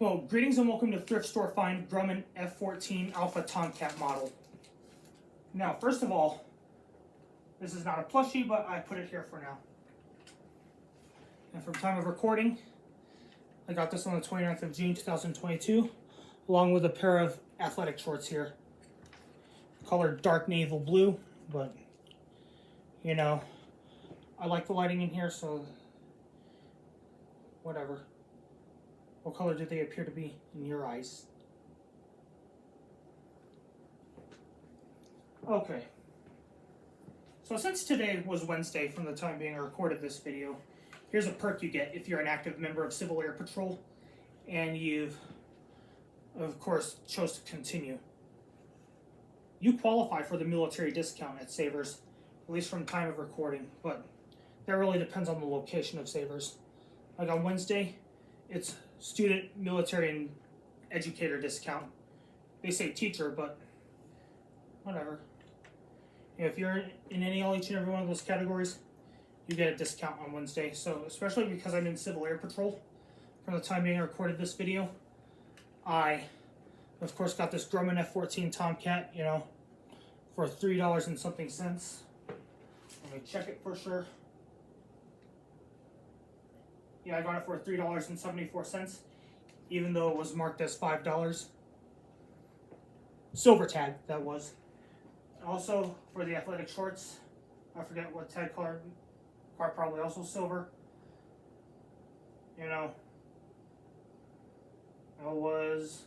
Well, greetings and welcome to Thrift Store Find Grumman F-14 Alpha Tomcat Model. Now, first of all, this is not a plushie, but I put it here for now. And from time of recording, I got this on the 29th of June 2022, along with a pair of athletic shorts here. Colored dark naval blue, but, you know, I like the lighting in here, so whatever. What color do they appear to be in your eyes? Okay. So since today was Wednesday from the time being I recorded this video, here's a perk you get if you're an active member of Civil Air Patrol and you've, of course, chose to continue. You qualify for the military discount at Savers, at least from time of recording, but that really depends on the location of Savers. Like on Wednesday, it's student, military, and educator discount. They say teacher, but whatever. You know, if you're in each and every one of those categories, you get a discount on Wednesday. So especially because I'm in Civil Air Patrol, from the time being I recorded this video, I, of course, got this Grumman F-14 Tomcat, you know, for $3 and something cents. Let me check it for sure. Yeah, I got it for $3.74, even though it was marked as $5. Silver tag, that was. Also, for the athletic shorts, I forget what tag color, probably also silver. You know, it was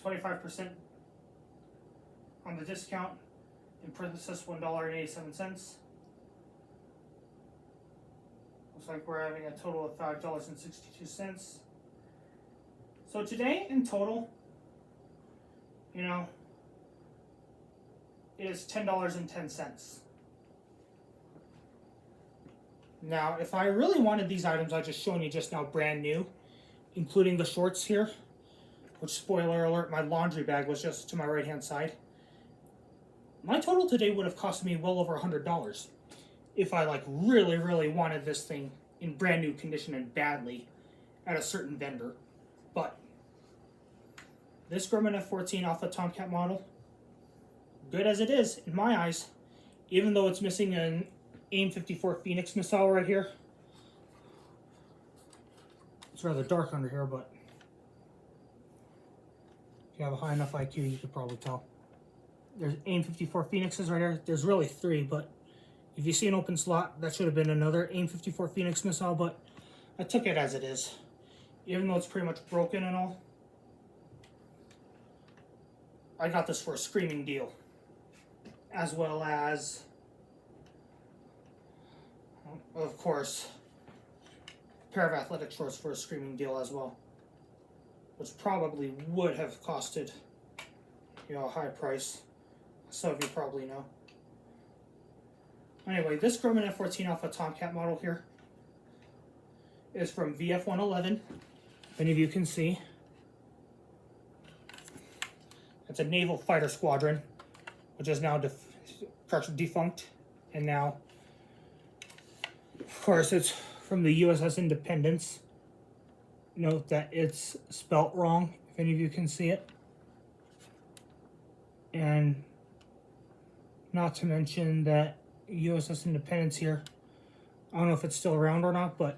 25% on the discount, in parenthesis $1.87. Looks like we're having a total of $5.62. So today, in total, you know, is $10.10. Now, if I really wanted these items I just shown you just now brand new, including the shorts here, which, spoiler alert, my laundry bag was just to my right-hand side, my total today would have cost me well over $100 if I like really wanted this thing in brand new condition and badly at a certain vendor. But this Grumman F-14 Alpha Tomcat model, good as it is in my eyes, even though it's missing an AIM-54 Phoenix missile right here. It's rather dark under here, but if you have a high enough IQ, you could probably tell. There's AIM-54 Phoenixes right here. There's really three, but if you see an open slot, that should have been another AIM-54 Phoenix missile, but I took it as it is, even though it's pretty much broken and all. I got this for a screaming deal, as well as, of course, a pair of athletic shorts for a screaming deal as well, which probably would have costed, you know, a high price. Some of you probably know. Anyway, this Grumman F-14 Alpha Tomcat model here is from VF-111. If any of you can see, it's a naval fighter squadron, which is now defunct, and now, of course, it's from the USS Independence. Note that it's spelt wrong, if any of you can see it. And not to mention that USS Independence here, I don't know if it's still around or not, but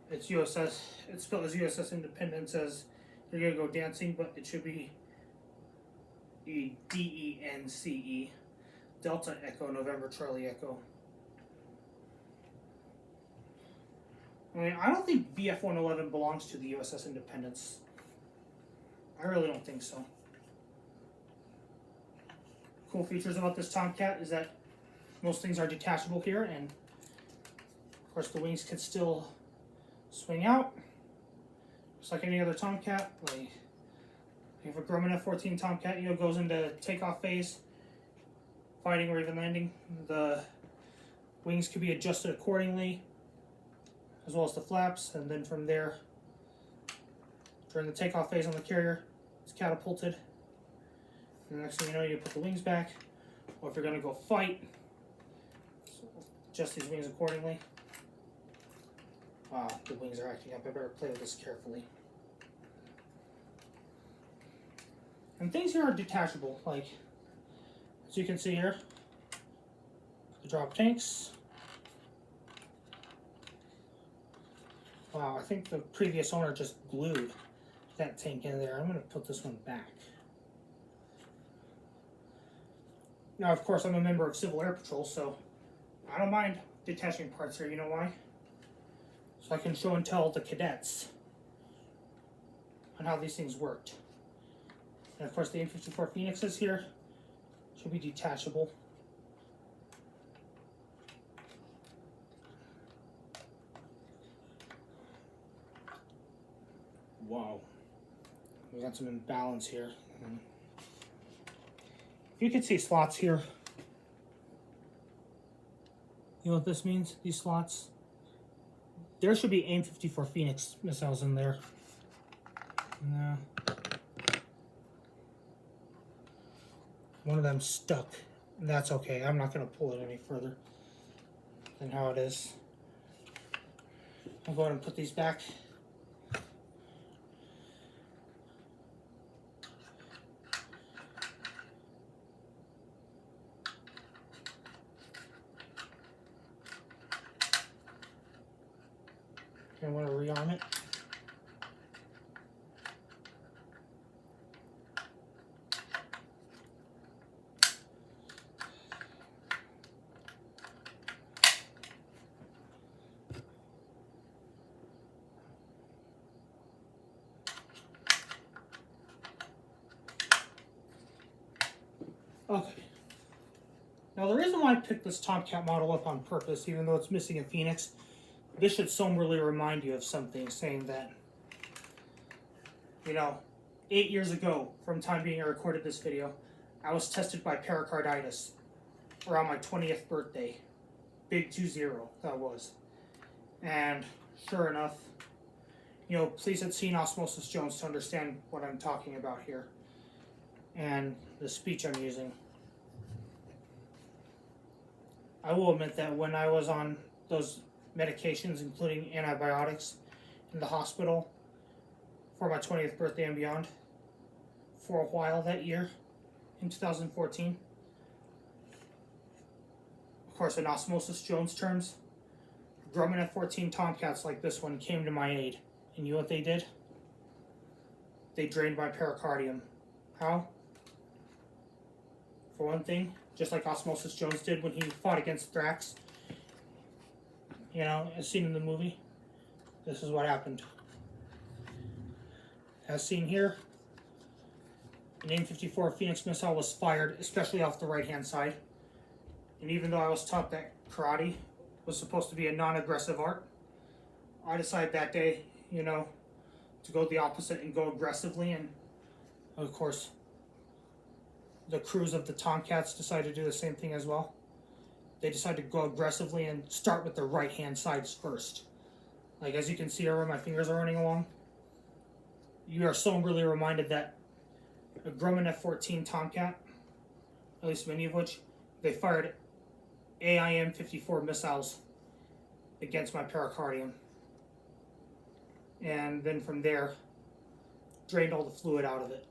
it's spelled as USS Independence as you're gonna go dancing, but it should be DENCE, Delta Echo November Charlie Echo. I mean, I don't think VF-111 belongs to the USS Independence. I really don't think so. Cool features about this Tomcat is that most things are detachable here, and of course the wings can still swing out, just like any other Tomcat. Like if a Grumman F-14 Tomcat, you know, goes into takeoff phase, fighting or even landing, the wings can be adjusted accordingly, as well as the flaps, and then from there, during the takeoff phase on the carrier, it's catapulted. And the next thing you know, you put the wings back, or if you're going to go fight, so adjust these wings accordingly. Wow, the wings are acting up. I better play with this carefully. And things here are detachable, like, as you can see here, the drop tanks. Wow, I think the previous owner just glued that tank in there. I'm going to put this one back. Now, of course, I'm a member of Civil Air Patrol, so I don't mind detaching parts here. You know why? So I can show and tell the cadets on how these things worked. And of course, the AIM-54 Phoenixes here should be detachable. Wow. We got some imbalance here. You can see slots here. You know what this means? These slots? There should be AIM-54 Phoenix missiles in there. No. One of them stuck. That's okay. I'm not going to pull it any further than how it is. I'll go ahead and put these back. I want to rearm it. Okay. Now the reason why I picked this Tomcat model up on purpose, even though it's missing a Phoenix, this should somberly remind you of something, saying that, you know, 8 years ago, from time being I recorded this video, I was tested by pericarditis around my 20th birthday. Big 2-0, that was. And sure enough, you know, please have seen Osmosis Jones to understand what I'm talking about here and the speech I'm using. I will admit that when I was on those medications, including antibiotics, in the hospital for my 20th birthday and beyond, for a while that year, in 2014, of course, in Osmosis Jones terms, Grumman F-14 Tomcats like this one came to my aid. And you know what they did? They drained my pericardium. How? For one thing, just like Osmosis Jones did when he fought against Thrax, you know, as seen in the movie, this is what happened. As seen here, an AIM-54 Phoenix missile was fired, especially off the right-hand side. And even though I was taught that karate was supposed to be a non-aggressive art, I decided that day, you know, to go the opposite and go aggressively. And of course, the crews of the Tomcats decided to do the same thing as well. They decided to go aggressively and start with the right-hand sides first. Like, as you can see where my fingers are running along, you are so really reminded that a Grumman F-14 Tomcat, at least many of which, they fired AIM-54 missiles against my pericardium. And then from there, drained all the fluid out of it.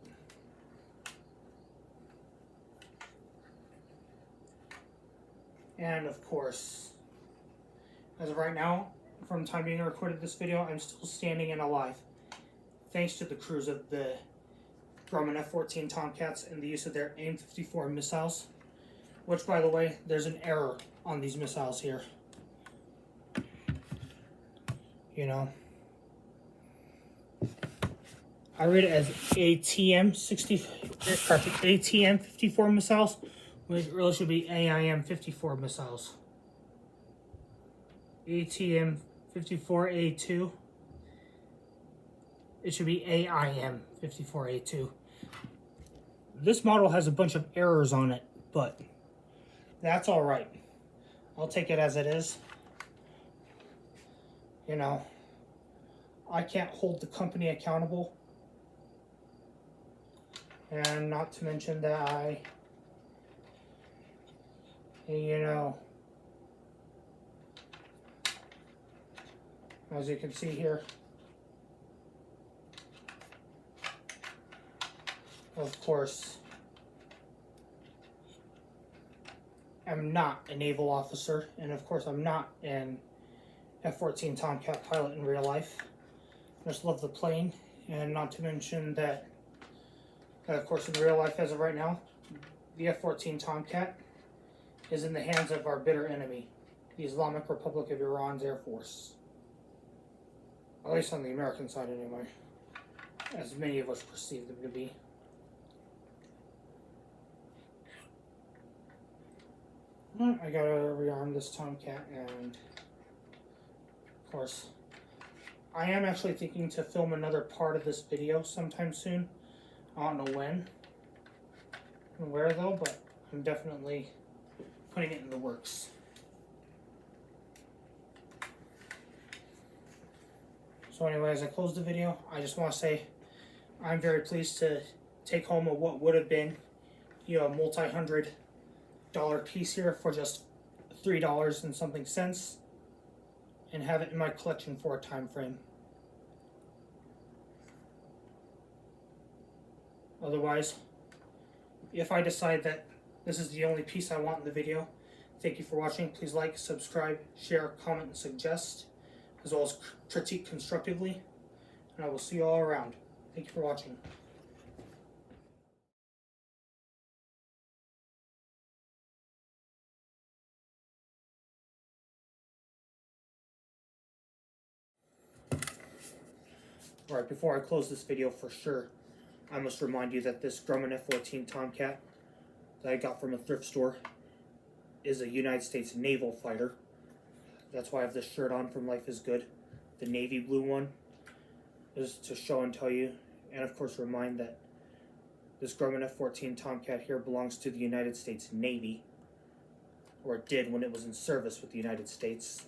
And of course, as of right now, from the time being I recorded this video, I'm still standing and alive, thanks to the crews of the Grumman F-14 Tomcats and the use of their AIM-54 missiles, which, by the way, there's an error on these missiles here. You know, I read it as ATM-54 missiles, when it really should be AIM-54 missiles. ATM-54A2. It should be AIM-54A2. This model has a bunch of errors on it, but that's all right. I'll take it as it is. You know, I can't hold the company accountable. And not to mention that you know, As you can see here, of course, I'm not a naval officer, and of course I'm not an F-14 Tomcat pilot in real life. I just love the plane, and not to mention that, of course, in real life as of right now, the F-14 Tomcat is in the hands of our bitter enemy, the Islamic Republic of Iran's Air Force. At least on the American side anyway, as many of us perceive them to be. I gotta rearm this Tomcat, and of course, I am actually thinking to film another part of this video sometime soon. I don't know when and where though, but I'm definitely putting it in the works. So anyway, as I close the video, I just want to say I'm very pleased to take home what would have been, a multi-$100 piece here for just $3 and something cents, and have it in my collection for a time frame. Otherwise, if I decide that this is the only piece I want in the video, thank you for watching. Please like, subscribe, share, comment, and suggest, as well as critique constructively, and I will see you all around. Thank you for watching. Alright, before I close this video for sure, I must remind you that this Grumman F-14 Tomcat that I got from a thrift store is a United States naval fighter. That's why I have this shirt on from Life is Good. The navy blue one is to show and tell you, and of course remind that this Grumman F-14 Tomcat here belongs to the United States Navy, or it did when it was in service with the United States.